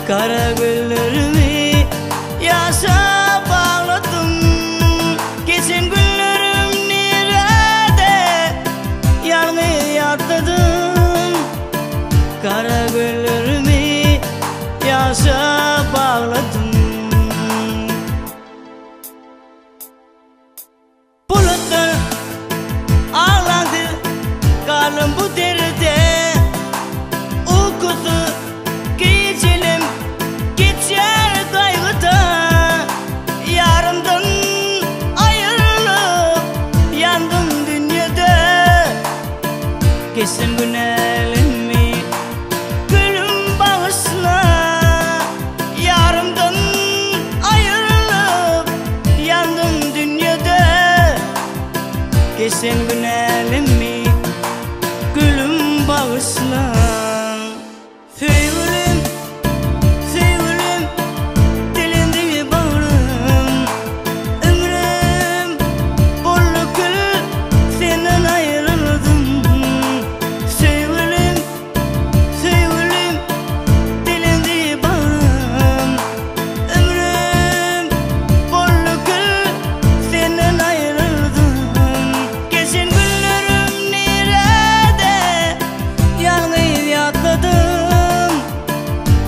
Kara güllerimi yaşa bağladım. Geçen günlerim nerede yalnız yatladım. Kara güllerimi yaşa bağladım. Bulutlar ağladı kalın bu deride. Uykusu gecelim geçer kaygıda. Yarımdan ayrılıp yandım dünyada. Geçsin günelimi gülüm bağışla. Yarımdan ayrılıp yandım dünyada. Geçsin günelimi gülüm bağışla. Sevgilim, sevgilim, dilinde bağrım. Ömrüm bolluk gül, senden ayrıldım. Sevgilim, sevgilim, dilinde bağrım. Ömrüm bolluk gül, senden ayrıldım. Geçen günlerim nerede yalnız yatladım.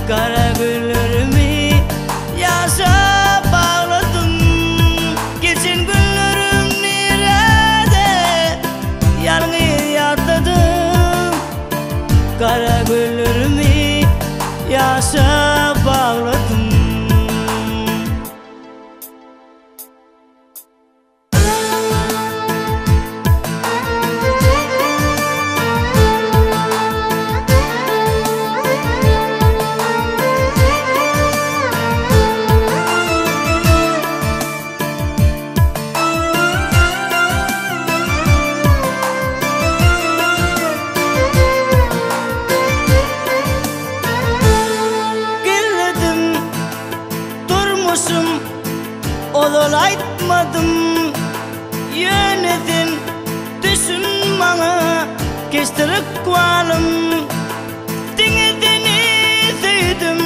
Kara güllerimi yaşa bağladım. Geçen günlerim nerede yalnız yatladım. Kara güllerimi yaşa bağladım. Olur aytmadım, yönedim düşün bana. Geçtirip kualım, dinledini sevdim.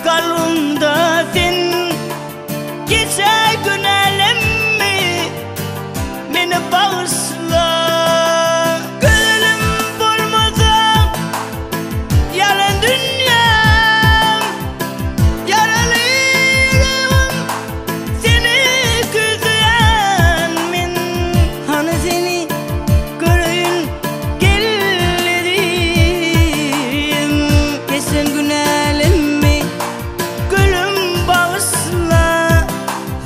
Kalbimde sen geçer günlerimi beni bağışla. Gönlüm bulmadım yalan dünyam. Yaralıyım seni güzel min. Hani seni görün gelirim. Geçen günlerimi gülüm bağışla.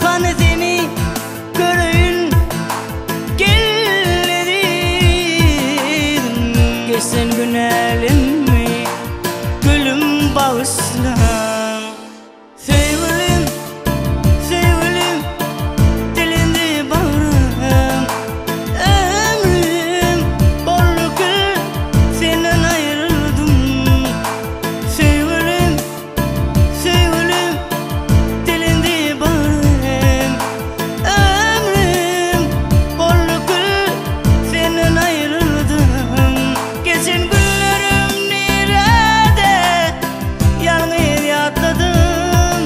Hani seni görün gelirim. Geçen günlerimi gülüm bağışla. Sevgilim, sevgilim, dilinde bağrım. Ömrüm bolluk gül, senden ayrıldım. Sevgilim, sevgilim, dilinde bağrım. Ömrüm bolluk gül, senden ayrıldım. Geçen günlerim nerede yalnız yatladım.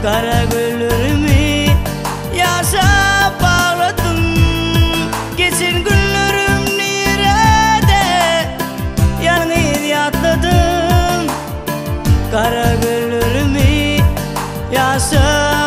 Kara güllerimi yaşa bağladım. Geçen günlerim nerede yalnız yatladım. Kara güllerimi yaşa